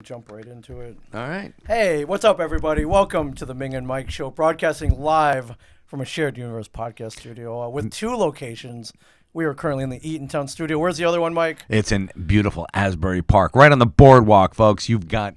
jump right into it. All right. Hey, what's up, everybody? Welcome to the Ming and Mike Show, broadcasting live from a shared universe podcast studio with two locations. We are currently in the Eatontown studio. Where's the other one, Mike? It's in beautiful Asbury Park, right on the boardwalk, folks. You've got,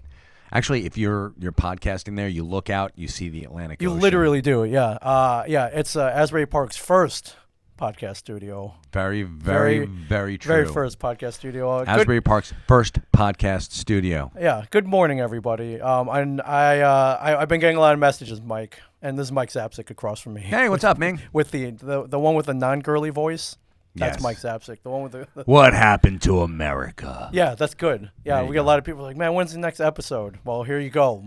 actually, if you're podcasting there, you look out, you see the Atlantic Ocean. You literally do, yeah. It's Asbury Park's first podcast studio. Very true. Very first podcast studio. Asbury Park's first podcast studio. Yeah. Good morning, everybody. And I've been getting a lot of messages, Mike, and this is Mike Zapsik across from me. Hey, what's up, Ming? With the one with the non-girly voice. That's Yes. Mike Zapsik. The one with the What happened to America? Yeah, that's good. Yeah, There you we get a go. lot of people like, man, when's the next episode? Well, here you go.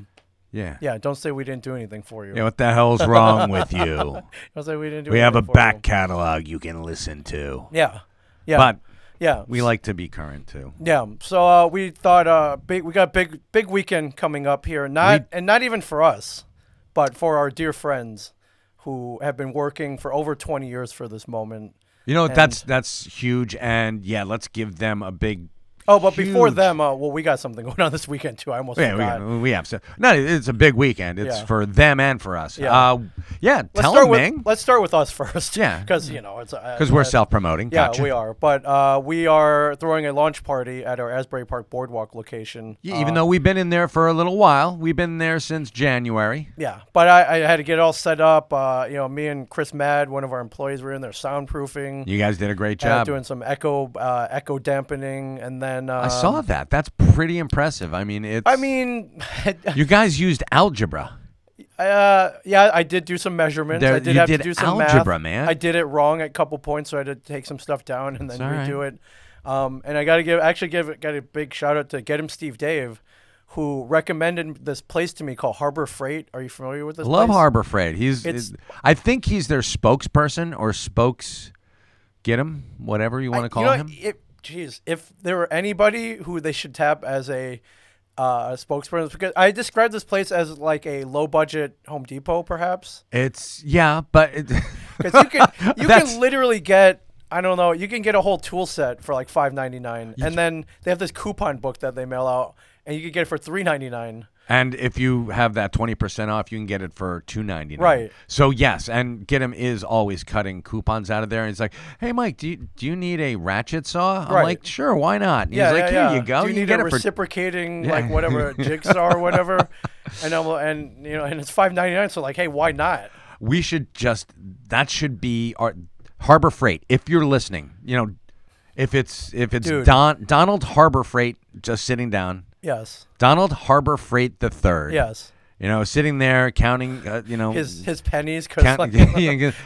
Yeah. Yeah, don't say we didn't do anything for you. Yeah, what the hell's wrong with you? Don't say we didn't do We anything have a for back you. catalog you can listen to. Yeah. Yeah. But yeah. we like to be current, too. Yeah. So we thought we got big weekend coming up here. Not even for us, but for our dear friends who have been working for over 20 years for this moment. You know, And- that's huge, and yeah, let's give them a big. Oh, but before huge- them, we got something going on this weekend too. I almost forgot. we have. So, no, it's a big weekend. It's Yeah. for them and for us. Yeah. Tell them, Ming. Let's start with us first. Yeah. Because it's Because we're self-promoting. Yeah, Gotcha. we are. But we are throwing a launch party at our Asbury Park Boardwalk location. Yeah, even though we've been in there for a little while. We've been there since January. Yeah, but I had to get it all set up. Me and Chris Mad, one of our employees, were in there soundproofing. You guys did a great job. Doing some echo dampening, and then I saw that. That's pretty impressive. I mean, you guys used algebra. yeah, I did do some measurements. I did you have did to do some algebra, math. man. I did it wrong at a couple points, so I had to take some stuff down and then That's all redo it. And I got to give a big shout out to Get Him Steve Dave, who recommended this place to me called Harbor Freight. Are you familiar with this Love place? Harbor Freight. I think he's their spokesperson or get him, whatever you want to call him. If there were anybody who they should tap as a spokesperson, because I described this place as like a low budget Home Depot, perhaps. Because Because you can literally get, I don't know, you can get a whole tool set for like $5.99, and then they have this coupon book that they mail out, and you can get it for $3.99. And if you have that 20% off, you can get it for $2.99. Right. So yes, and Get 'em is always cutting coupons out of there. And it's like, hey Mike, do you need a ratchet saw? I'm Right. like, sure, why not? And Yeah, he's like, yeah, here you go. Do you need get a it for reciprocating Yeah. like whatever jigsaw or whatever, and it's $5.99. So like, hey, why not? We should that should be our Harbor Freight. If you're listening, if it's Dude. Donald Harbor Freight just sitting down. Yes. Donald Harbor Freight the Third. Yes. Sitting there counting, his pennies. All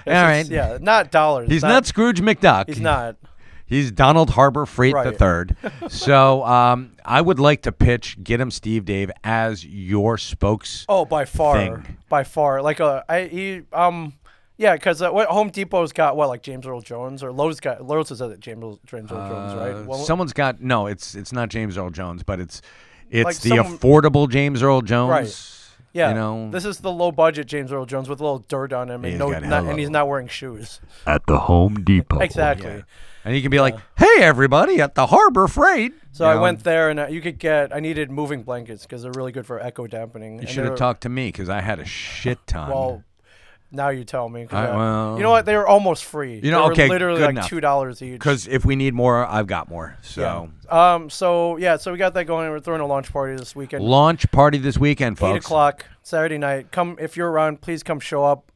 right. Yeah, not dollars. He's not Scrooge McDuck. He's not. He's Donald Harbor Freight Right. the Third. So I would like to Get 'em Steve Dave as your spokes. Oh, by far. thing. By far. Like yeah, because what Home Depot's got like James Earl Jones, or Lowe's is at James Earl Jones, right? Well, Someone's got it's not James Earl Jones, but it's Like the affordable James Earl Jones. Right. Yeah, You this is the low budget James Earl Jones with a little dirt on him, and and he's not wearing shoes. At the Home Depot. Exactly. Yeah. And you can be like, hey everybody at the Harbor Freight. So I went there, and I needed moving blankets because they're really good for echo dampening. You should have talked to me because I had a shit ton. Well, now you tell me. Well, you know what? They were almost free. They were okay, literally good like enough. $2 each. Because if we need more, I've got more. So So we got that going. We're throwing a launch party this weekend. launch party this weekend, folks. 8:00 Saturday night. Come if you're around. Please come show up.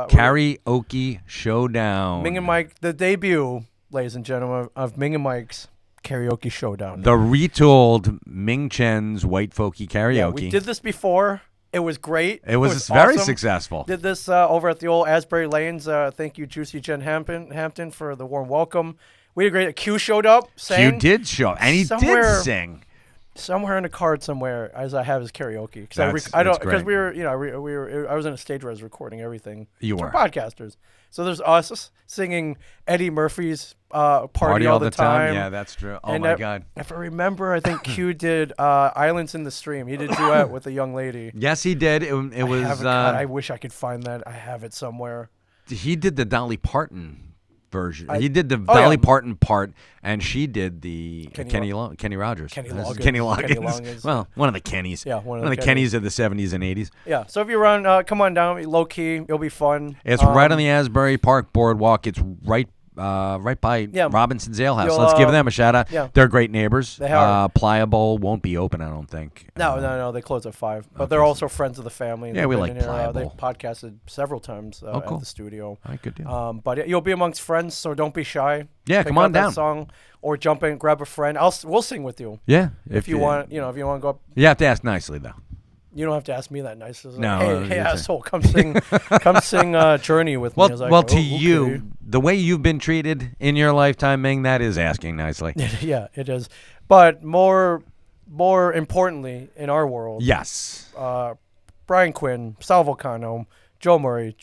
Karaoke showdown. Ming and Mike, the debut, ladies and gentlemen, of Ming and Mike's karaoke showdown. The retooled Ming Chen's White Folky Karaoke. Yeah, we did this before. It was great. It was very awesome. successful. Did this over at the old Asbury Lanes. Thank you, Juicy Jen Hampton, for the warm welcome. We did great. Q showed up. Sang. You did show, and he did sing. Somewhere in the card somewhere, as I have his karaoke. That's Because great. we were, I was in a stage where I was recording everything. You for were. podcasters. So there's us singing Eddie Murphy's Party All the Time. Yeah, that's true. Oh, And my God. If I remember, I think Q did Islands in the Stream. He did duet with a young lady. Yes, he did. It was. God, I wish I could find that. I have it somewhere. He did the Dolly Parton version. He did the Dolly Parton part, and she did the Kenny Rogers. Kenny Loggins. Kenny Loggins. Well, one of the Kennys. Yeah, one of the Kennys of the 70s and 80s. Yeah, so if you're around, come on down, low key, it'll be fun. It's right on the Asbury Park Boardwalk. It's right by Robinson's Ale House. Let's give them a shout out. Yeah. They're great neighbors. They are. Pliable won't be open, I don't think. No, they close at 5. But they're also friends of the family. Yeah, we like Pliable. They podcasted several times cool. at the studio. All right, good deal. But you'll be amongst friends, so don't be shy. Yeah, Pick come on out that down. song, or jump in, grab a friend. We'll sing with you. Yeah, if you want, if you want to go up. You have to ask nicely though. You don't have to ask me that nice. No, hey asshole, come sing Journey with me. Well, I was like, to okay. you, the way you've been treated in your lifetime, Ming, that is asking nicely. Yeah, it is. But more importantly, in our world, Yes. Brian Quinn, Sal Volcano, Joe Murray,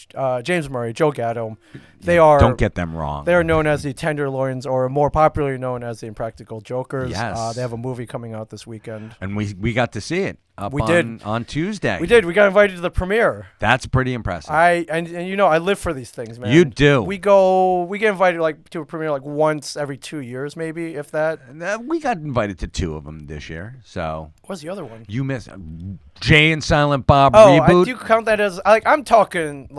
James Murray, Joe Gatto, they are. Don't get them wrong. They are known as the Tenderloins, or more popularly known as the Impractical Jokers. Yes. They have a movie coming out this weekend. And we got to see it. We did on Tuesday. We did. We got invited to the premiere. That's pretty impressive. And you know I live for these things, man. You do. We get invited to a premiere once every 2 years, maybe, if that. We got invited to 2 of them this year. So What's the other one? you missed Jay and Silent Bob Oh, reboot. I do count that as I'm talking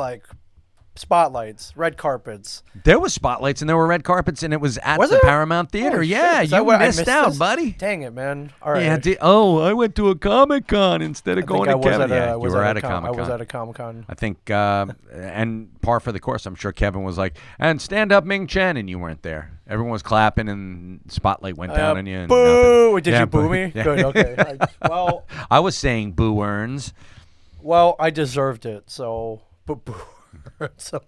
spotlights, red carpets. There was spotlights and there were red carpets, and it was at the Paramount Theater. Oh, yeah, shit. you missed out, this? buddy. Dang it, man. All right. Yeah, I went to a Comic-Con instead of going to Kevin. You were at a Comic-Con. I was at a Comic-Con. I think, and par for the course, I'm sure Kevin was like, and stand up Ming Chen, and you weren't there. Everyone was clapping, and spotlight went down on you. And boo! nothing. Did you boo me? Yeah. Good, okay. Well, I was saying boo earns. Well, I deserved it, so boo. So,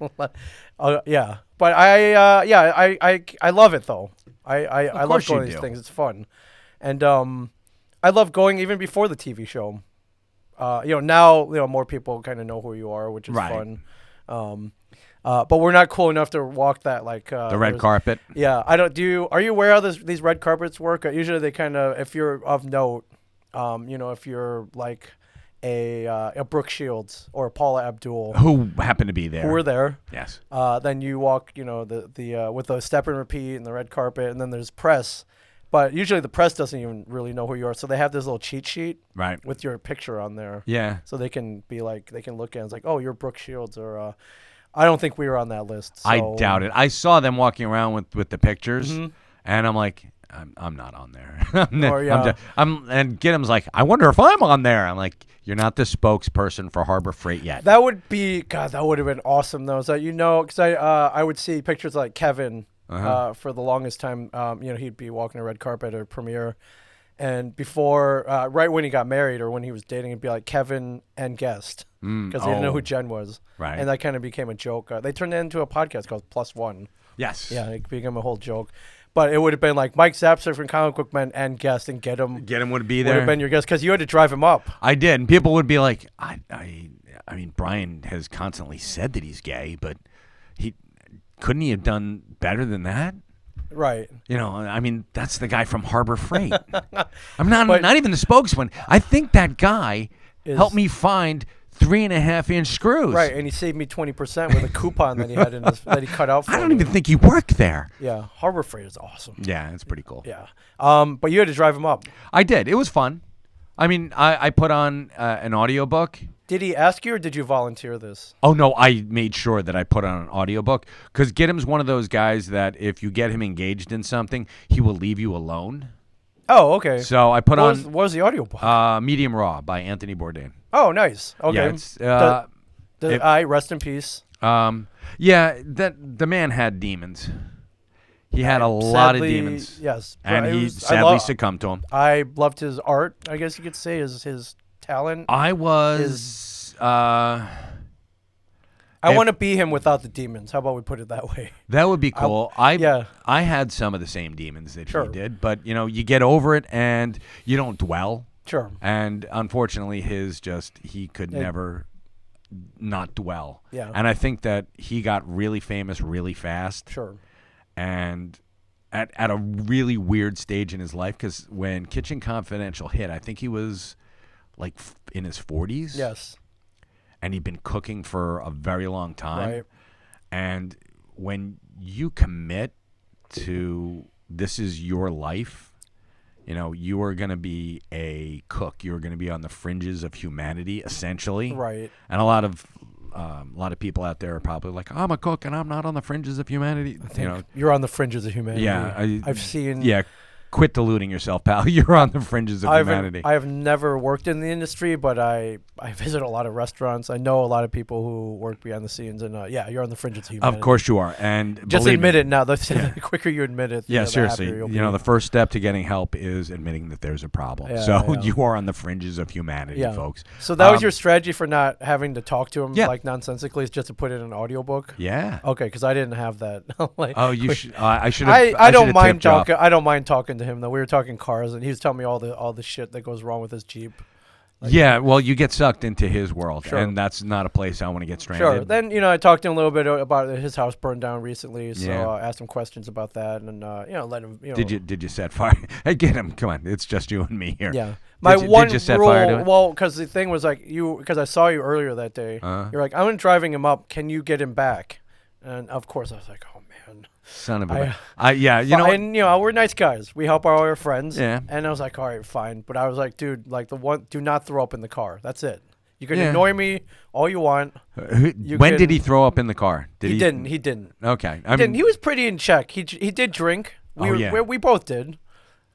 yeah. But I love it though. I love going to these things. It's fun, and I love going even before the TV show. Now more people kind of know who you are, which is fun. But we're not cool enough to walk that the red carpet. Yeah, I don't. Are you aware how these red carpets work? Usually they kind of, if you're of note, if you're like a Brooke Shields or a Paula Abdul, who happened to be there, who were there. Yes. Then you walk, the with the step and repeat and the red carpet, and then there's press. But usually the press doesn't even really know who you are, so they have this little cheat sheet with your picture on there. Yeah. So they can look at it and it's like, oh, you're Brooke Shields, or I don't think we were on that list. So. I doubt it. I saw them walking around with the pictures, and I'm like, I'm not on there. And Giddim's like, I wonder if I'm on there. I'm like, you're not the spokesperson for Harbor Freight yet. That would be that would have been awesome though. So because I would see pictures like Kevin for the longest time. He'd be walking a red carpet at a premiere, and before right when he got married or when he was dating, it'd be like Kevin and guest because they didn't know who Jen was. Right. And that kind of became a joke. They turned it into a podcast called Plus One. Yes. Yeah, it became a whole joke. But it would have been like Mike Zapser from Comic Book Men and guest, and Gidim would be there. Would have been your guest because you had to drive him up. I did, and people would be like, I mean, Brian has constantly said that he's gay, but couldn't he have done better than that? Right. I mean, that's the guy from Harbor Freight. I'm not even the spokesman. I think that guy helped me find 3.5-inch screws. Right, and he saved me 20% with a coupon that he had that he cut out for me. I don't even think he worked there. Yeah, Harbor Freight is awesome. Yeah, it's pretty cool. Yeah. But you had to drive him up. I did. It was fun. I mean, I put on an audiobook. Did he ask you or did you volunteer this? Oh, no, I made sure that I put on an audiobook because Giddim's one of those guys that if you get him engaged in something, he will leave you alone. Oh, okay. So I put what was the audiobook? Medium Raw by Anthony Bourdain. Oh, nice. Okay. Yeah, I rest in peace. Yeah, the man had demons. He had a lot of demons. Yes. And he sadly succumbed to them. I loved his art, I guess you could say, his talent. I was... I want to be him without the demons. How about we put it that way? That would be cool. I I had some of the same demons that he did, but you get over it and you don't dwell. Sure. And unfortunately, he could never not dwell. Yeah. And I think that he got really famous really fast. Sure. And at a really weird stage in his life, because when Kitchen Confidential hit, I think he was like in his 40s. Yes. And he'd been cooking for a very long time. Right. And when you commit to this is your life, you are going to be a cook. You're going to be on the fringes of humanity, essentially. Right. And a lot of people out there are probably like, I'm a cook and I'm not on the fringes of humanity. You're on the fringes of humanity. Yeah, I've seen. Yeah. Quit deluding yourself, pal. You're on the fringes of humanity. I have never worked in the industry, but I visit a lot of restaurants. I know a lot of people who work behind the scenes, and you're on the fringes of humanity. Of course you are, and just admit it now. Yeah. The quicker you admit it, yeah, the seriously. happier you'll be. The first step to getting help is admitting that there's a problem. You are on the fringes of humanity, folks. So that was your strategy for not having to talk to him like nonsensically, is just to put it in an audiobook? Yeah. Okay, because I didn't have that. You should. I should have. I don't mind talking. I don't mind talking to him though. We were talking cars, and he was telling me all the shit that goes wrong with his Jeep. Well, you get sucked into his world, and that's not a place I want to get stranded. Sure. Then I talked to him a little bit about his house burned down recently, so I asked him questions about that, and let him. Did you set fire? Hey, get him! Come on, it's just you and me here. Yeah. Did you set fire to it? Well, because the thing was because I saw you earlier that day. You're like, I'm driving him up. Can you get him back? And of course, I was like, oh man. Son of a and we're nice guys. We help our friends. Yeah. And I was like, all right, fine. But I was like, dude, do not throw up in the car. That's it. You can annoy me all you want. When did he throw up in the car? He didn't. He didn't. Okay. He was pretty in check. He did drink. We both did.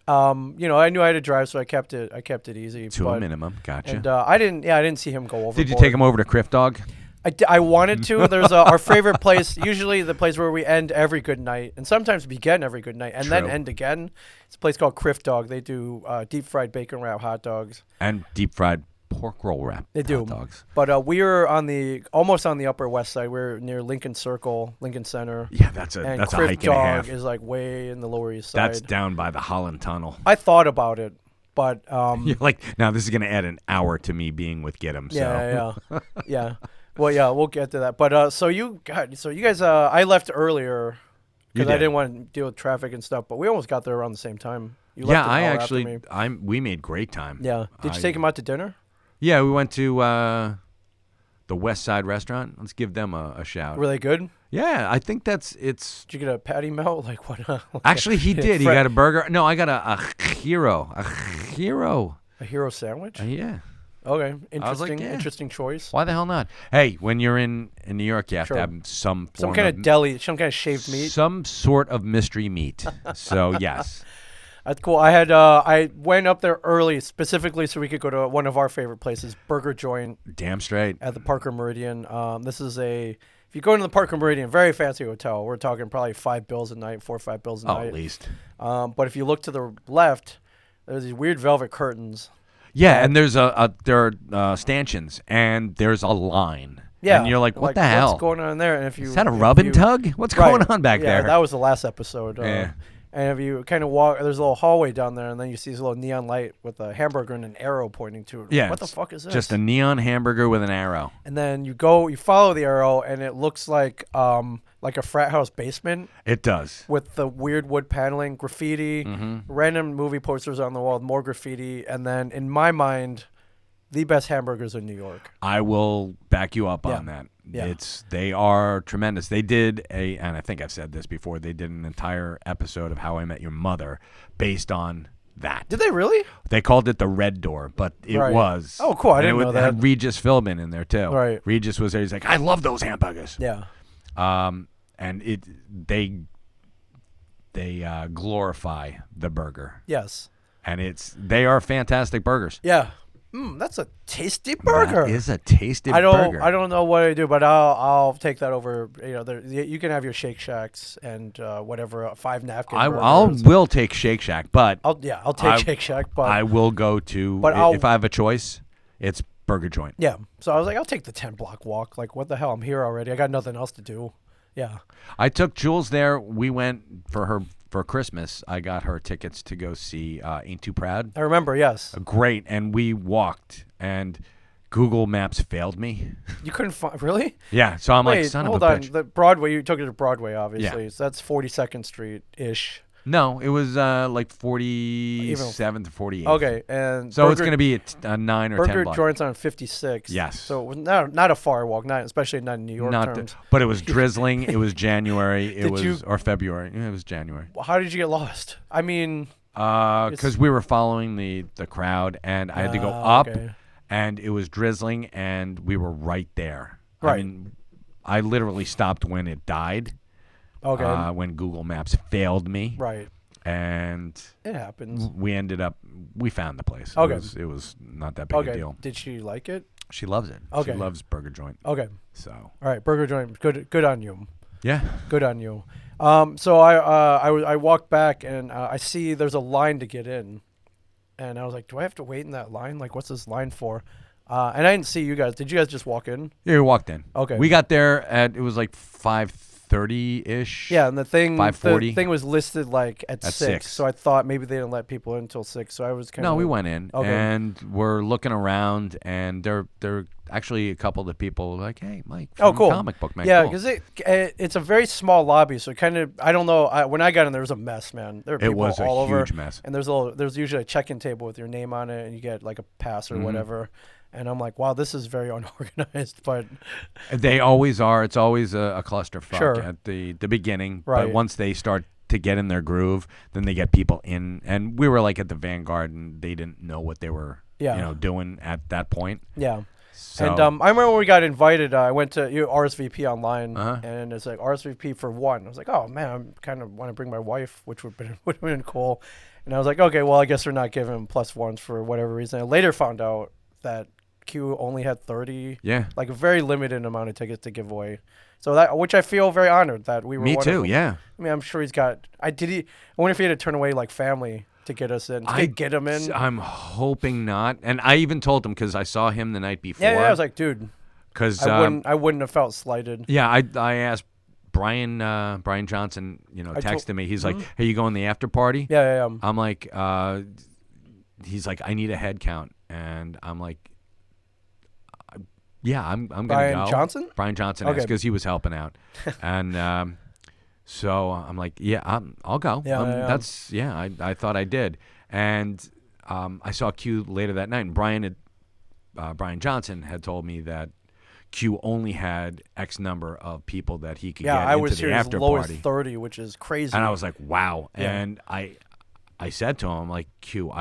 I knew I had to drive, so I kept it easy. To a minimum. Gotcha. And I didn't see him go over. Did you take him over to Criff Dog? I wanted to. There's our favorite place, usually the place where we end every good night, and sometimes we begin every good night and then end again. It's a place called Criff Dog. They do deep fried bacon wrap hot dogs and deep fried pork roll wrap. They do. Hot dogs. But we are almost on the Upper West Side. We're near Lincoln Circle, Lincoln Center. Yeah, that's a Criff hike and a half. Dog is way in the Lower East Side. That's down by the Holland Tunnel. I thought about it. But you're like, now this is going to add an hour to me being with Get 'em. Yeah. Well, yeah, we'll get to that. But so you guys, I left earlier because I didn't want to deal with traffic and stuff. But we almost got there around the same time. You left an hour after me. We made great time. Yeah. Did you take him out to dinner? Yeah, we went to the West Side Restaurant. Let's give them a shout. Were they good? Yeah, I think it's. Did you get a patty melt? Like what? Actually, he did. He got a burger. No, I got a hero. A hero sandwich? Yeah. Okay, interesting choice. Why the hell not? Hey, when you're in New York, you have to have some kind of deli, some kind of shaved meat, some sort of mystery meat. So yes, that's cool. I went up there early specifically so we could go to one of our favorite places, Burger Joint. Damn straight. At the Parker Meridian. This is if you go into the Parker Meridian, very fancy hotel. We're talking probably $4 or $5 a night. At least. But if you look to the left, there's these weird velvet curtains. Yeah, and there are stanchions, and there's a line. Yeah, and you're like, what the hell? What's going on there? And is that a rub and tug? What's going on back there? Yeah, that was the last episode. Yeah. And if you kind of walk, there's a little hallway down there, and then you see this little neon light with a hamburger and an arrow pointing to it. Yeah, what the fuck is this? Just a neon hamburger with an arrow. And then you follow the arrow, and it looks like a frat house basement. It does. With the weird wood paneling, graffiti, random movie posters on the wall, more graffiti, and then in my mind, the best hamburgers in New York. I will back you up on that. Yeah. They are tremendous. They did and I think I've said this before, they did an entire episode of How I Met Your Mother based on that. Did they really? They called it the Red Door, but it was. Oh, cool. I didn't know that. Had Regis Philbin in there too. Right. Regis was there. He's like, I love those hamburgers. Yeah. And they glorify the burger. Yes. And they are fantastic burgers. Yeah. That's a tasty burger. That is a tasty burger. I don't know what I do, but I'll take that over. You can have your Shake Shacks and whatever 5 napkin. I will take Shake Shack, but I'll take Shake Shack, but I will go to. If I have a choice, it's Burger Joint. Yeah. So I was like, I'll take the 10-block walk. Like, what the hell? I'm here already. I got nothing else to do. Yeah. I took Jules there. We went for Christmas. I got her tickets to go see Ain't Too Proud. I remember, yes. Great. And we walked, and Google Maps failed me. You couldn't find, really? Yeah. So I'm like, son of a bitch. Hold on. The Broadway, you took it to Broadway, obviously. Yeah. So that's 42nd Street-ish. No, it was like 47 to 48. Okay, and so it's going to be a 9 or 10 Burger bucks. joint's on 56. Yes. So it was not a far walk, especially not in New York terms. But it was drizzling. It was January. Or February. It was January. How did you get lost? I mean, because we were following the crowd, and I had to go up, okay. and it was drizzling, and we were right there. Right. I mean, I literally stopped when it died. Okay. When Google Maps failed me. Right. And it happens. We found the place. Okay. It was not that big a deal. Did she like it? She loves it. Okay. She loves Burger Joint. Okay. So. All right, Burger Joint. Good on you. Yeah. Good on you. So I walked back and I see there's a line to get in, and I was like, do I have to wait in that line? Like, what's this line for? And I didn't see you guys. Did you guys just walk in? Yeah, we walked in. Okay. We got there it was like 5:30-ish. Yeah, and the thing 5:40. The thing was listed like at 6. So I thought maybe they didn't let people in until 6. So I was kind of. No, we went in and we're looking around, and there actually a couple of the people were like, "Hey, Mike, from cool. Comic Book Man." Yeah, cool. because it's a very small lobby, so kind of I don't know. When I got in, there was a mess, man. There were people was all over. It was a huge mess. And there's usually a check-in table with your name on it, and you get like a pass or whatever. And I'm like, wow, this is very unorganized, but they always are. It's always a clusterfuck Sure. at the beginning. Right. But once they start to get in their groove, then they get people in. And we were like at the Vanguard, and they didn't know what they were doing at that point. Yeah. So, and I remember when we got invited, I went to RSVP online, and it's like RSVP for 1. I was like, oh man, I kind of want to bring my wife, which would have been cool. And I was like, okay, well, I guess we're not giving +1s for whatever reason. I later found out that Q only had 30, like a very limited amount of tickets to give away. So which I feel very honored that we were. Me one too. of them. Yeah. I mean, I'm sure he's got. I wonder if he had to turn away like family to get us in. To get him in. I'm hoping not. And I even told him because I saw him the night before. Yeah, I was like, dude. Because I wouldn't have felt slighted. Yeah, I asked Brian Johnson. Texted me. He's like, "Hey, you going to the after party?" Yeah. I'm like, he's like, "I need a head count," and I'm like. Yeah, I'm gonna go. Brian Johnson, because he was helping out, and so I'm like, yeah, I'll go. That's I thought I did, and I saw Q later that night, and Brian Johnson had told me that Q only had X number of people that he could get into the after party. Yeah, I was as low as 30, which is crazy. And I was like, wow. Yeah. And I said to him, like, Q,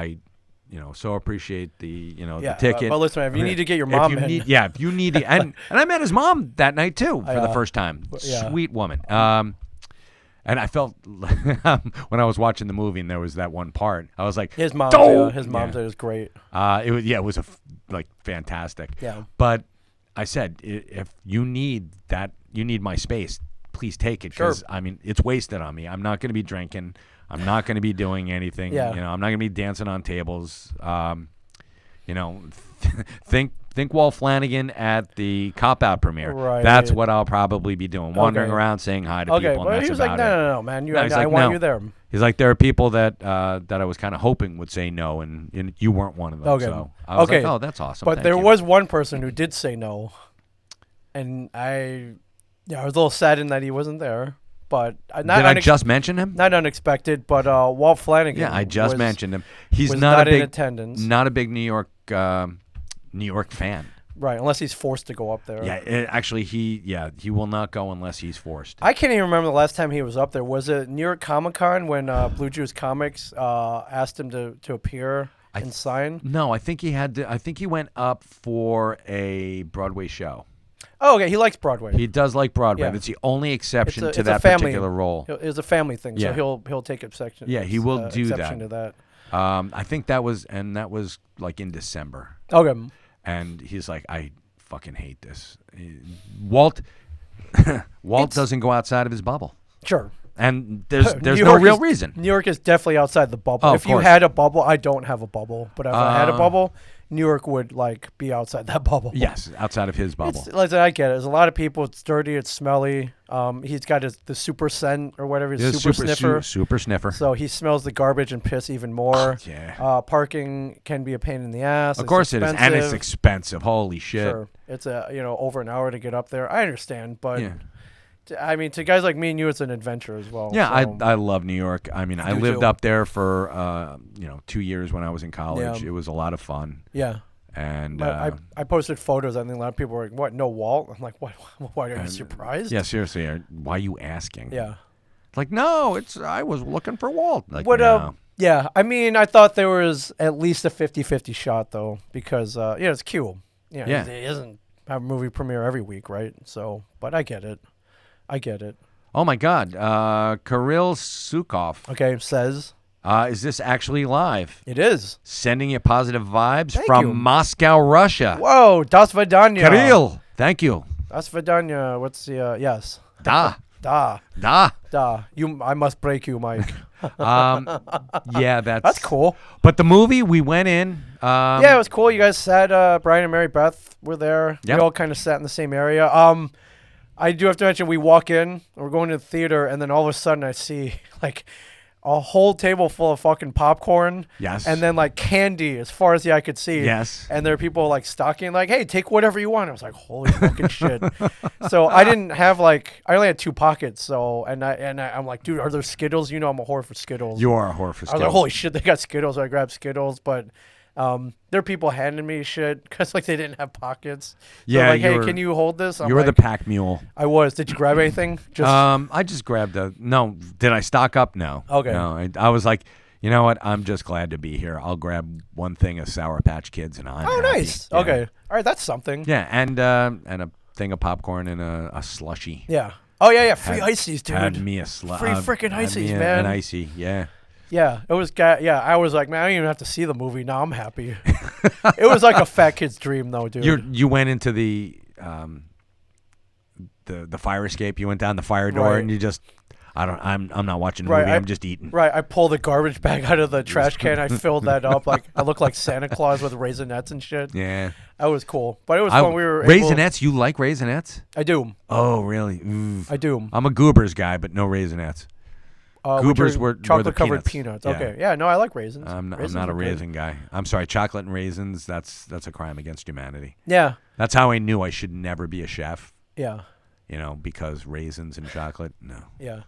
so appreciate the the ticket. But listen, man, if you need to get your mom in. If you need to, and I met his mom that night too for the first time. Sweet woman. And I felt when I was watching the movie and there was that one part, I was like, his mom said it was great. It was fantastic. Yeah. But I said, if you need my space, please take it because I mean it's wasted on me. I'm not going to be drinking. I'm not going to be doing anything. Yeah. I'm not going to be dancing on tables. Think Walt Flanagan at the Cop Out premiere. Right. That's what I'll probably be doing. Wandering around saying hi to people. But he was like, no, man. I want you there. He's like, there are people that I was kind of hoping would say no, and you weren't one of them. Okay. So I was like, oh, that's awesome. But there was one person who did say no, and I was a little saddened that he wasn't there. But did I just mention him? Not unexpected, but Walt Flanagan. Yeah, I just mentioned him. He's was not a big in attendance. Not a big New York fan. Right, unless he's forced to go up there. Yeah, actually, he will not go unless he's forced. I can't even remember the last time he was up there. Was it New York Comic Con when Blue Juice Comics asked him to appear and sign? No, I think he had to. I think he went up for a Broadway show. Oh, okay. He likes Broadway. He does like Broadway. Yeah. But it's the only exception to that particular role. It's a family thing, so he'll take exception. Yeah, he will do exception to that. I think that was like in December. Okay. And he's like, I fucking hate this. Walt doesn't go outside of his bubble. Sure. And there's no real reason. New York is definitely outside the bubble. Oh, if you had a bubble, I don't have a bubble, but if I had a bubble, New York would be outside that bubble. Yes, outside of his bubble. I get it. There's a lot of people. It's dirty. It's smelly. He's got the super scent or whatever. His super sniffer. Super sniffer. So he smells the garbage and piss even more. Yeah. Parking can be a pain in the ass. Of course it is, and it's expensive. Holy shit. Sure. It's over an hour to get up there. I understand, but I mean, to guys like me and you, it's an adventure as well. Yeah, so. I love New York. I mean, I do lived too. up there for 2 years when I was in college. Yeah. It was a lot of fun. Yeah. And I posted photos. I think a lot of people were like, "What? No Walt?" I'm like, "What? Why are you surprised?" Yeah, seriously. Why are you asking? Yeah. Like, no, I was looking for Walt. Like, What? no. Yeah. I mean, I thought there was at least a 50-50 shot though, because it's Q. Yeah. It isn't have a movie premiere every week, right? So, but I get it. Oh my God, Kirill Sukov. Okay, says Is this actually live? it is. Sending you positive vibes Thank from you. Moscow, Russia. Whoa, das Vidanya. Kirill, thank you. Das Vidanya. What's the yes? Da. Da. Da. I must break you, Mike. Yeah, That's cool. But the movie, we went in. Yeah, it was cool. You guys sat. Brian and Mary Beth were there. Yep. We all kind of sat in the same area. I do have to mention, we walk in, we're going to the theater, and then all of a sudden I see like a whole table full of fucking popcorn. Yes. And then like candy as far as the eye could see. Yes. And there are people like stocking, like, hey, take whatever you want. I was like, holy fucking shit. So I didn't have I only had 2 pockets. So I'm like, dude, are there Skittles? You know, I'm a whore for Skittles. You are a whore for I was Skittles. like, holy shit, they got Skittles. So I grabbed Skittles, but there are people handing me shit because like they didn't have pockets. So Yeah, like, hey, can you hold this? I'm You were the like, pack mule. I was. Did you grab anything? Just I just grabbed no. Did I stock up? No. Okay. No, I was like, you know what? I'm just glad to be here. I'll grab one thing of Sour Patch Kids, and I'm happy. nice. Yeah. Okay. All right, that's something. Yeah, and a thing of popcorn and a slushie. Yeah. Oh yeah. Free ices, dude. Had me a slushie. Free freaking ices, an man. icy, yeah. Yeah, it was. Yeah, I was like, man, I don't even have to see the movie. Now I'm happy. It was like a fat kid's dream, though, dude. You went into the fire escape. You went down the fire door, Right. and you just. I'm not watching a Right, movie. I'm just eating. Right, I pulled the garbage bag out of the trash can. I filled that up. Like I look like Santa Claus with raisinets and shit. Yeah. That was cool. But it was fun. We were Raisinets. You like raisinets? I do. Oh, really? Oof. I do. I'm a Goobers guy, but no raisinets. Goobers were the chocolate covered peanuts. peanuts. Yeah. Okay. Yeah, no, I like raisins. I'm Raisins not a are good. raisin guy. I'm sorry, chocolate and raisins. That's a crime against humanity. Yeah. That's how I knew I should never be a chef. Yeah. Because raisins and chocolate. No. Yeah.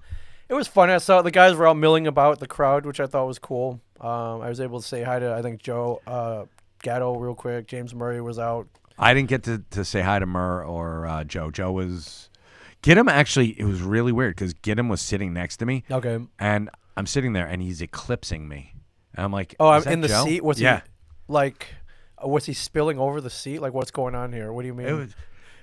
It was fun. I saw the guys were out milling about the crowd, which I thought was cool. I was able to say hi to, I think, Joe Gatto real quick. James Murray was out. I didn't get to say hi to Murr or Joe. Joe was... Gidim actually, it was really weird because Gidim was sitting next to me. Okay. And I'm sitting there and he's eclipsing me. And I'm like, oh, is I'm in that the Joe? seat? Was yeah. he, like, was he spilling over the seat? Like, what's going on here? What do you mean? It was,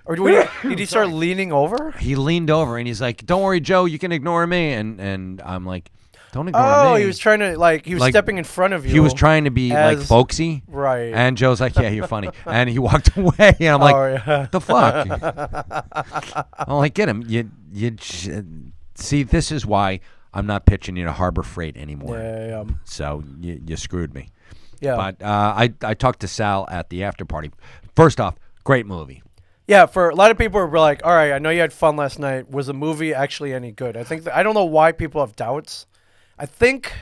or did he start leaning over? he leaned over and he's like, don't worry, Joe, you can ignore me. And I'm like, don't ignore me. Oh, he was trying to, he was stepping in front of you. He was trying to be, folksy. Right. And Joe's like, yeah, you're funny. And he walked away. And I'm like, yeah. the fuck? I'm like, get him. See, this is why I'm not pitching you to Harbor Freight anymore. Yeah. So you screwed me. Yeah. But I talked to Sal at the after party. First off, great movie. Yeah, for a lot of people were like, all right, I know you had fun last night. Was the movie actually any good? I don't know why people have doubts. I think,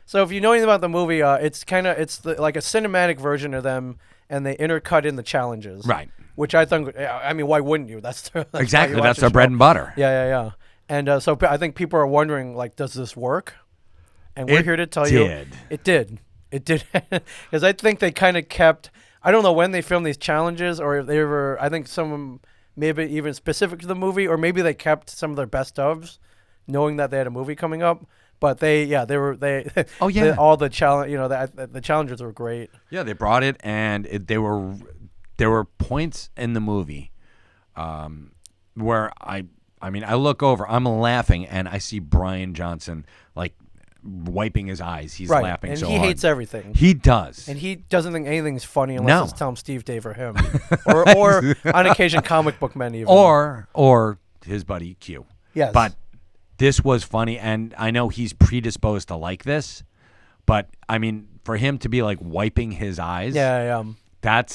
so if you know anything about the movie, it's like a cinematic version of them, and they intercut in the challenges. Right. Which I think, I mean, why wouldn't you? That's exactly. That's their their bread and butter. Yeah. And so I think people are wondering, like, does this work? And we're here to tell you it did. It did. Because I think they kind of kept, I don't know when they filmed these challenges, or if they were, I think some of them maybe even specific to the movie, or maybe they kept some of their best ofs, knowing that they had a movie coming up. But all the challenge, the challenges were great. Yeah, they brought it, and there were points in the movie where I look over, I'm laughing, and I see Brian Johnson like wiping his eyes. He's laughing and so he hard. hates everything. He does. And he doesn't think anything's funny unless it's Tom Steve Dave or him. or on occasion comic book men even. Or his buddy Q. Yes. But this was funny, and I know he's predisposed to like this, but I mean, for him to be like wiping his eyes. Yeah. That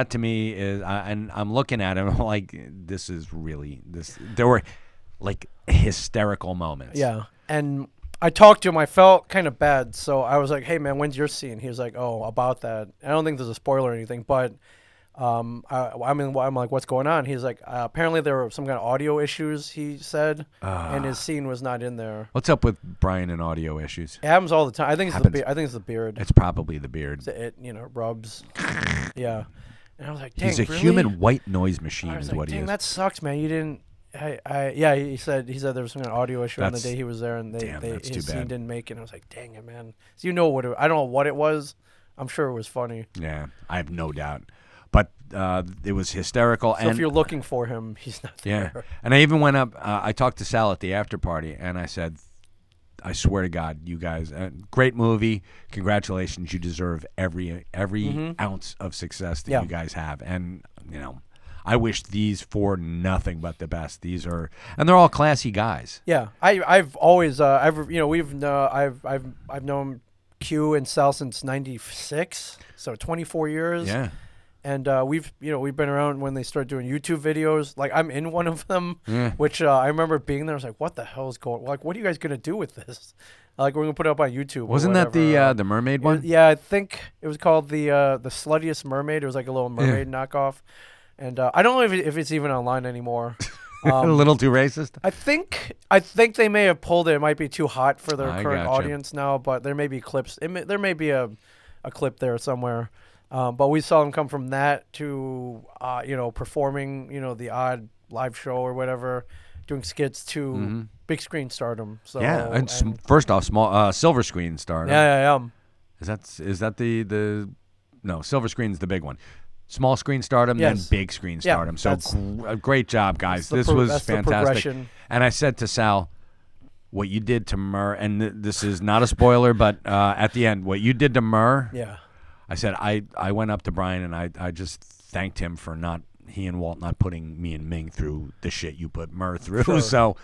to me is, and I'm looking at him like, this is really this. There were like hysterical moments. Yeah, and I talked to him. I felt kind of bad, so I was like, "Hey, man, when's your scene?" He was like, "Oh, about that." I don't think there's a spoiler or anything, but I'm like, what's going on? He's like, apparently there were some kind of audio issues, he said, and his scene was not in there. What's up with Brian and audio issues? It happens all the time. I think it's the beard. It's probably the beard. It rubs. Yeah. And I was like, dang, he's a really? human white noise machine, I was is like, what he dang, is. that sucks, man. You didn't. Yeah. He said there was some kind of audio issue on the day he was there, and his scene didn't make it. And I was like, dang it, man. So I don't know what it was. I'm sure it was funny. Yeah, I have no doubt. But it was hysterical. So if you're looking for him, he's not there. Yeah, and I even went up. I talked to Sal at the after party, and I said, I swear to God, you guys, great movie. Congratulations. You deserve every ounce of success that you guys have. And, I wish these four nothing but the best. And they're all classy guys. Yeah. I've always, I've known Q and Sal since 96. So 24 years. Yeah. And we've been around when they started doing YouTube videos. Like, I'm in one of them, which I remember being there. I was like, what the hell is going on? Like, what are you guys going to do with this? Like, we're going to put it up on YouTube. Wasn't that the mermaid one? Yeah, I think it was called the Sluttiest Mermaid. It was like a little mermaid knockoff. And I don't know if it's even online anymore. A little too racist? I think they may have pulled it. It might be too hot for their current audience now, but there may be clips. There may be a clip there somewhere. But we saw them come from that to, performing, the odd live show or whatever, doing skits to big screen stardom. So yeah, and first off, small silver screen stardom. Yeah. Is that the no, silver screen's the big one. Small screen stardom, then big screen stardom. So great job, guys. This was fantastic. And I said to Sal, what you did to Murr, and this is not a spoiler, but at the end, what you did to Murr. Yeah. I said I went up to Brian and I just thanked him for he and Walt not putting me and Ming through the shit you put Murr through. Sure. So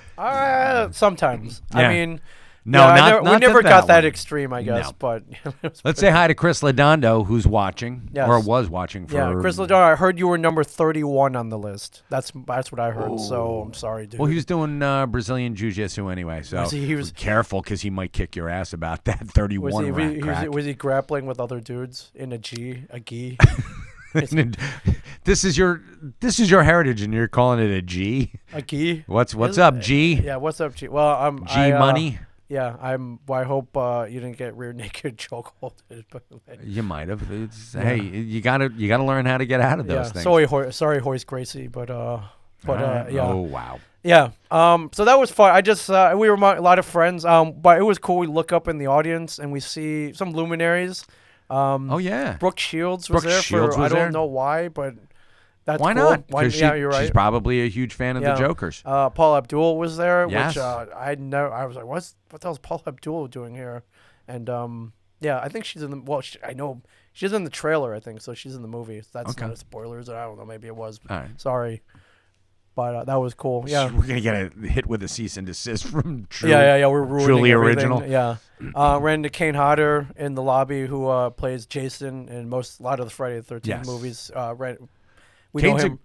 sometimes. Yeah. I mean, no, we never got that one. Extreme, I guess. No. But let's say hi to Chris Ladondo, who's watching or was watching for. Yeah, Chris Ladondo. I heard you were number 31 on the list. That's what I heard. So I'm sorry, dude. Well, he was doing Brazilian jiu-jitsu anyway, so he was careful because he might kick your ass about that 31 was he grappling with other dudes in a gi? This is your heritage, and you're calling it a G. A gi? What's up, G? Yeah, what's up, G? Well, I'm G money. Yeah, I hope you didn't get rear naked chokeholded. You might have. Hey, you gotta learn how to get out of those things. Sorry, Hoist Gracie, but yeah. Oh wow. Yeah. So that was fun. I just we were a lot of friends. But it was cool. We look up in the audience and we see some luminaries. Oh yeah. Brooke Shields was there. I don't know why, but. That's why cool. not? Yeah, you're right. She's probably a huge fan of the Jokers. Paul Abdul was there, yes. which I was like, what the hell's Paul Abdul doing here? And I think she's in the. Well, I know she's in the trailer. I think so. She's in the movie. That's not a spoilers. I don't know. Maybe it was. All right. Sorry, but that was cool. Yeah, we're gonna get a hit with a cease and desist from True. Yeah. We're ruining truly everything. original. Yeah. Ran into Kane Hodder in the lobby, who plays Jason in a lot of the Friday the 13th movies.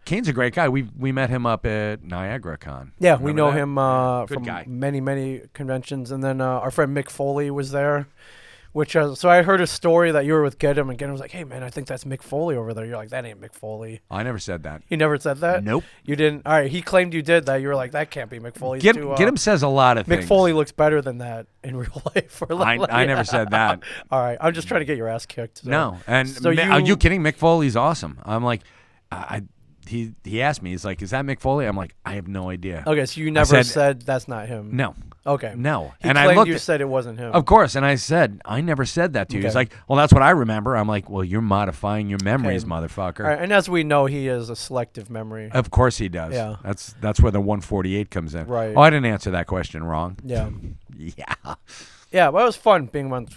Kane's a great guy. We met him up at Niagara Con. Yeah, we know him Good from guy. many conventions. And then our friend Mick Foley was there, which so I heard a story that you were with Get Him, and Get Him was like, hey, man, I think that's Mick Foley over there. You're like, that ain't Mick Foley. I never said that. You never said that? Nope. You didn't? All right, he claimed you did that. You were like, that can't be Mick Foley. Get Him says a lot of things. Mick Foley looks better than that in real life. I never said that. All right, I'm just trying to get your ass kicked. So. No, and are you kidding? Mick Foley's awesome. I'm like, He asked me, he's like, is that Mick Foley? I'm like, I have no idea. Okay, so you never said that's not him. No. Okay. No. He claimed you said it wasn't him. Of course, and I said, I never said that to you. He's like, well, that's what I remember. I'm like, well, you're modifying your memories, motherfucker. All right, and as we know, he has a selective memory. Of course he does. Yeah. That's where the 148 comes in. Right. Oh, I didn't answer that question wrong. Yeah. Yeah. Yeah, but it was fun being one.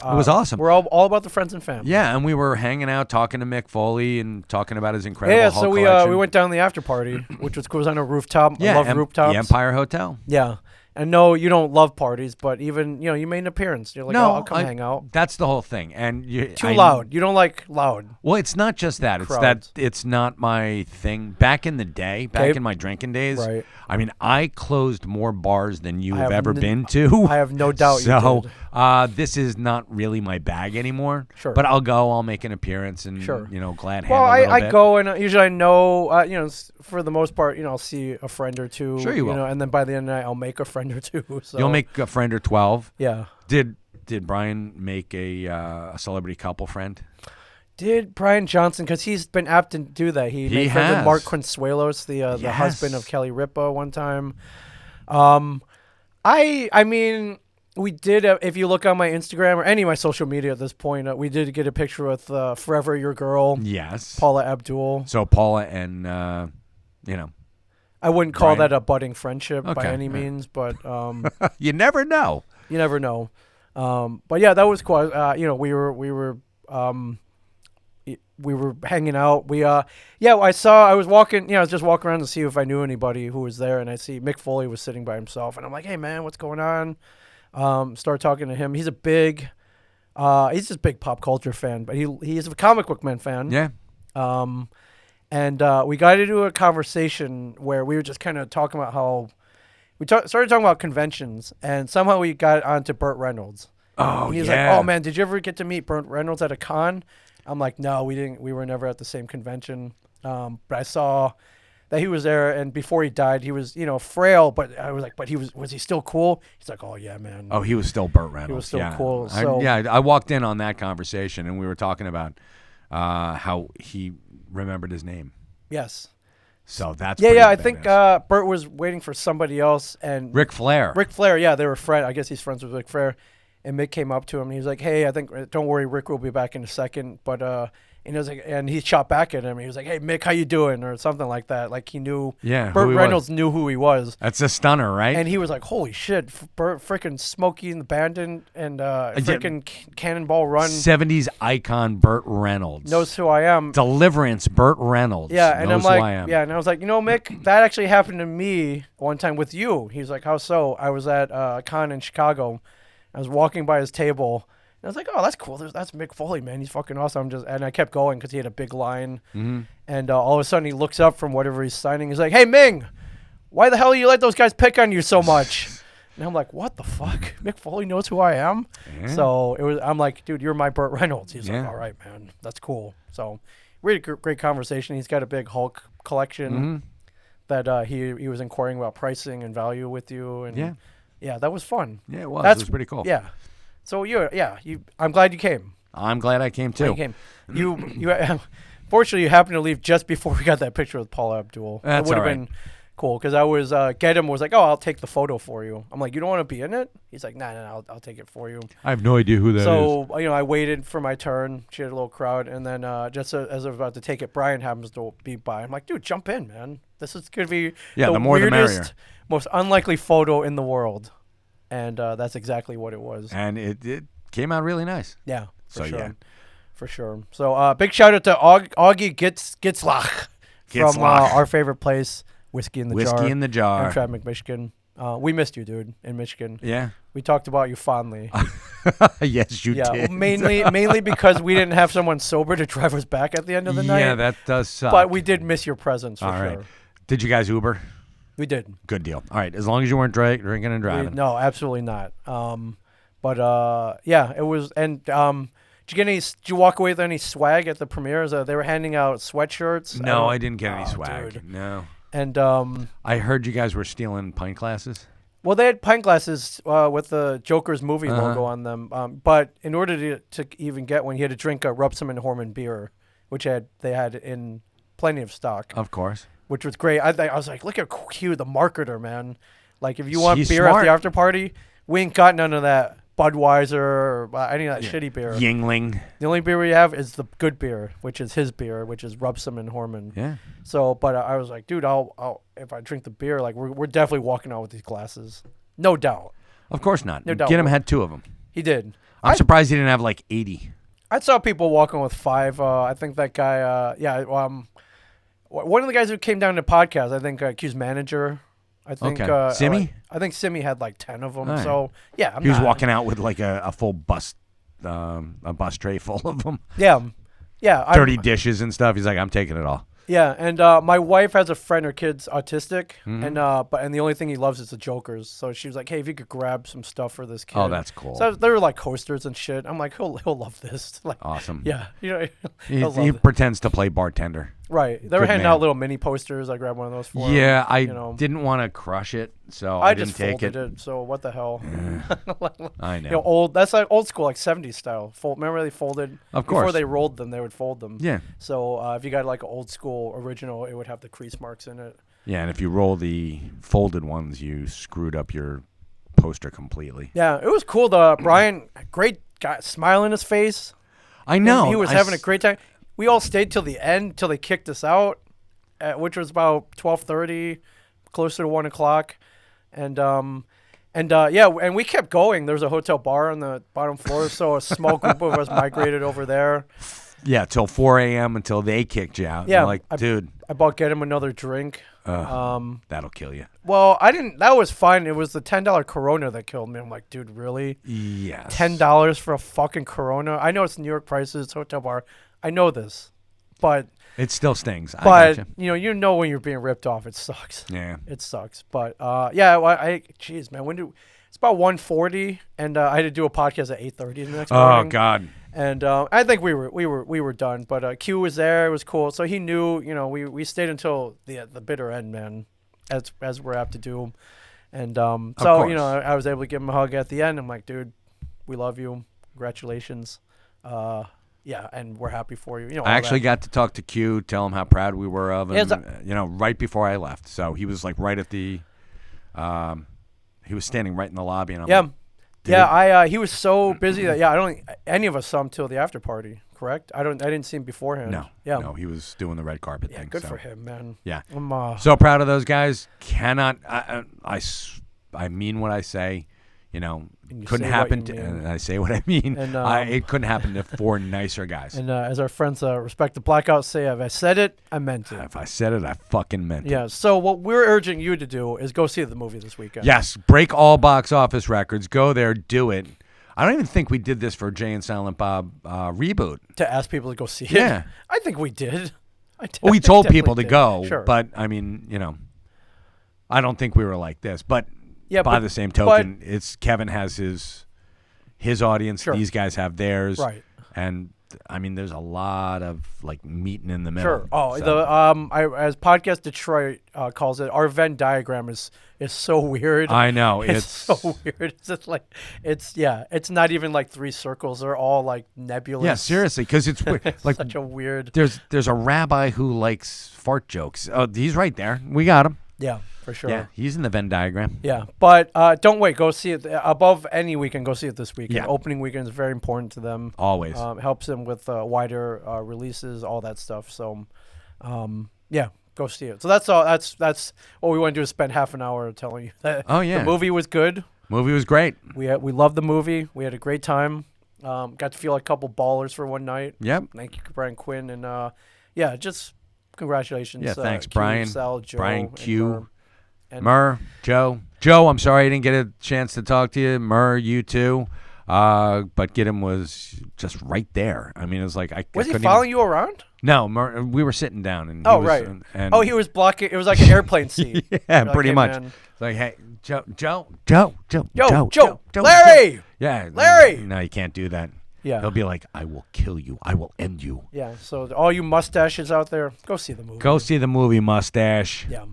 It was awesome. We're all about the friends and family. Yeah, and we were hanging out, talking to Mick Foley and talking about his incredible Hulk collection. we went down the after party, which was cool. It was on a rooftop. Yeah, I love rooftops. The Empire Hotel. Yeah, And no, you don't love parties, but even you made an appearance. You're like, No, oh, I'll come hang out. That's the whole thing. And Too loud. You don't like loud. Well, it's not just that. It's crowds. that it's not my thing. Back in the day, back in my drinking days, right. I mean, I closed more bars than you have ever been to. I have no doubt you did. So this is not really my bag anymore. Sure. But I'll go. I'll make an appearance and, sure. glad hand well, a little bit. I go and usually I know, for the most part, I'll see a friend or two. Sure you will. And then by the end of the night, I'll make a friend or two. So. You'll make a friend or 12. Yeah. Did Brian make a celebrity couple friend? Did Brian Johnson, because he's been apt to do that. He made friends with Mark Consuelos, the husband of Kelly Ripa one time. I mean, we did, if you look on my Instagram or any of my social media at this point, we did get a picture with Forever Your Girl. Yes. Paula Abdul. So Paula and, I wouldn't call that a budding friendship by any means, but... you never know. You never know. But yeah, that was cool. We were hanging out. I was walking, I was just walking around to see if I knew anybody who was there, and I see Mick Foley was sitting by himself, and I'm like, hey man, what's going on? Start talking to him. He's a big, he's just a big pop culture fan, but he's a comic book man fan. Yeah. And we got into a conversation where we were just kind of talking about how we started talking about conventions, and somehow we got onto Burt Reynolds. Oh, and he's like, oh man, did you ever get to meet Burt Reynolds at a con? I'm like, no, we didn't. We were never at the same convention. But I saw that he was there, and before he died, he was, frail. But I was like, but was he still cool? He's like, oh yeah, man. Oh, he was still Burt Reynolds. He was still cool. So. I walked in on that conversation, and we were talking about how he remembered his name. Yes. So that's I think Burt was waiting for somebody else, and Ric Flair. Yeah, they were friends. I guess he's friends with Ric Flair. And Mick came up to him and he was like, hey, don't worry, Rick will be back in a second. But and he was like, and he shot back at him. He was like, hey Mick, how you doing? Or something like that. Like he knew. Yeah. Burt Reynolds knew who he was. That's a stunner, right? And he was like, holy shit, Burt, freaking Smokey and the Bandit and freaking Cannonball Run. 70s icon Burt Reynolds knows who I am. Deliverance Burt Reynolds. Yeah, and knows I'm like, who I am. yeah, and I was like, Mick, that actually happened to me one time with you. He was like, how so? I was at a con in Chicago. I was walking by his table, and I was like, "Oh, that's cool. That's Mick Foley, man. He's fucking awesome." And I kept going because he had a big line. Mm-hmm. And all of a sudden, he looks up from whatever he's signing. He's like, "Hey, Ming, why the hell do you let those guys pick on you so much?" And I'm like, "What the fuck? Mick Foley knows who I am." Yeah. So I'm like, "Dude, you're my Burt Reynolds." He's like, "All right, man. That's cool." So really great conversation. He's got a big Hulk collection that he was inquiring about pricing and value with you. And yeah, that was fun. Yeah, it was. It was pretty cool. Yeah. So I'm glad you came. I'm glad I came too. You fortunately you happened to leave just before we got that picture with Paula Abdul. That's it would have been cool because I was Gedem was like, "Oh, I'll take the photo for you." I'm like, "You don't want to be in it?" He's like, "Nah, I'll take it for you." I have no idea who that is. So I waited for my turn. She had a little crowd, and then as I was about to take it, Brian happens to be by. I'm like, "Dude, jump in, man. This is gonna be the more weirdest, the merrier. most unlikely photo in the world." And that's exactly what it was. And it came out really nice. Yeah, for sure. So big shout out to Augie Gitzlach from our favorite place, Whiskey in the Jar. Whiskey in the Jar. Amtrak, Michigan. We missed you, dude, in Michigan. Yeah. We talked about you fondly. Yes, you did. Mainly because we didn't have someone sober to drive us back at the end of the night. Yeah, that does suck. But we did miss your presence for sure. Right. Did you guys Uber? We did. Good deal. All right, as long as you weren't drinking and driving. No, absolutely not. But it was. And did you walk away with any swag at the premieres? They were handing out sweatshirts. No, I didn't get any swag. Dude. No. And I heard you guys were stealing pint glasses. Well, they had pint glasses with the Jokers movie logo on them. But in order to even get one, you had to drink a Rupsum and Horman beer, which they had in plenty of stock. Of course. Which was great. I was like, look at Q, the marketer, man. Like, if you want He's beer smart. at the after party, we ain't got none of that Budweiser or any of that shitty beer. Yingling. The only beer we have is the good beer, which is his beer, which is Rupsum and Horman. Yeah. So, but I was like, dude, I'll if I drink the beer, like, we're definitely walking out with these glasses. No doubt. Of course not. No doubt. Get him had 2 of them. He did. I'm surprised he didn't have like 80. I saw people walking with 5. I think that guy, one of the guys who came down to podcast, I think Q's manager I think Simi? I think Simi had like 10 of them. All right. So yeah, he was walking out with like a full bus, a bus tray full of them. Yeah, yeah. Dirty dishes and stuff. He's like, I'm taking it all. Yeah, and my wife has a friend. Her kid's autistic, and the only thing he loves is the Jokers. So she was like, "Hey, if you could grab some stuff for this kid." Oh, that's cool. So there were like coasters and shit. I'm like, he'll love this. Like, awesome. Yeah, he pretends to play bartender. Right. They were handing out little mini posters. I grabbed one of those for him. Yeah, I didn't want to crush it, so I didn't just take folded it. So what the hell? I know. Old. That's like old school, like 70s style. Remember they folded? Of course. Before they rolled them, they would fold them. Yeah. So if you got like an old school original, it would have the crease marks in it. Yeah, and if you roll the folded ones, you screwed up your poster completely. Yeah, it was cool. Brian, great guy, smile in his face. I know. He was having a great time. We all stayed till the end, till they kicked us out, which was about 12:30, closer to 1 o'clock, and we kept going. There was a hotel bar on the bottom floor, so a small group of us migrated over there. Yeah, till 4 a.m. until they kicked you out. Yeah, you're like, dude, I bought get him another drink. that'll kill you. Well, I didn't. That was fine. It was the $10 Corona that killed me. I'm like, dude, really? Yes. $10 for a fucking Corona? I know it's New York prices, it's hotel bar. I know this, but it still stings. But you know when you're being ripped off, it sucks. Yeah, it sucks. But jeez, man, it's about 1:40, and I had to do a podcast at 8:30 the next morning. Oh God. And I think we were done. But Q was there. It was cool. So he knew. We stayed until the bitter end, man, as we're apt to do. And I was able to give him a hug at the end. I'm like, dude, we love you. Congratulations. Yeah, and we're happy for you. I actually got to talk to Q, tell him how proud we were of him, right before I left. So he was like right at the, he was standing right in the lobby, and I'm like, dude. He was so busy that I don't think any of us saw him till the after party. Correct? I didn't see him beforehand. No, he was doing the red carpet thing. Good for him, man. Yeah, I'm so proud of those guys. I mean what I say. Couldn't happen. And I say what I mean. And, it couldn't happen to 4 nicer guys. And as our friends Respect the Blackout say, if I said it, I meant it. If I said it, I fucking meant it. Yeah. So what we're urging you to do is go see the movie this weekend. Yes. Break all box office records. Go there. Do it. I don't even think we did this for Jay and Silent Bob reboot. To ask people to go see it? Yeah. I think we did. We told people to go. Sure. But, I mean, I don't think we were like this. But... Yeah, by the same token, it's Kevin has his audience. Sure. These guys have theirs. Right. And I mean, there's a lot of like meeting in the middle. Sure. Oh, so. As Podcast Detroit calls it, our Venn diagram is so weird. I know it's so weird. It's just like it's not even like 3 circles. They're all like nebulous. Yeah, seriously, because it's like such a weird. There's a rabbi who likes fart jokes. Oh, he's right there. We got him. Yeah. For sure. Yeah, he's in the Venn diagram. Yeah, but don't wait. Go see it. Above any weekend, go see it this weekend. Yeah. Opening weekend is very important to them. Always. Helps them with wider releases, all that stuff. So, go see it. So that's all. That's what we want to do is spend half an hour telling you that the movie was good. Movie was great. We loved the movie. We had a great time. Got to feel like a couple ballers for one night. Yep. Thank you, Brian Quinn. And, just congratulations. Yeah, thanks, Q, Brian. Sal, Joe, Brian Q. And Murr, Joe, I'm sorry I didn't get a chance to talk to you. Murr, you too. But Gidim was just right there. I mean, it was like was he following you around? No, Murr, we were sitting down, and right. And he was blocking. It was like an airplane seat. Yeah, pretty much. Man. It's like, hey, Joe, Larry. Yeah, Larry. No, you can't do that. Yeah, he'll be like, I will kill you. I will end you. Yeah. So all you mustaches out there, go see the movie. Go see the movie, Mustache. Yeah.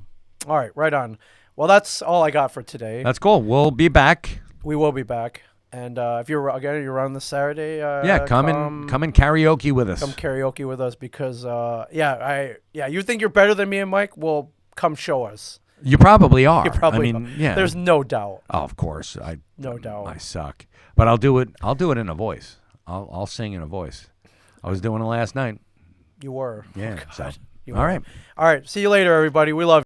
All right, right on. Well, that's all I got for today. That's cool. We'll be back. We will be back. And if you're around this Saturday, come and karaoke with us. Come karaoke with us because you think you're better than me and Mike? Well, come show us. You probably are. You probably are. Yeah. There's no doubt. Oh, of course. No doubt. I suck. But I'll do it in a voice. I'll sing in a voice. I was doing it last night. You were. Yeah. Oh, God. All right. All right. See you later, everybody. We love you.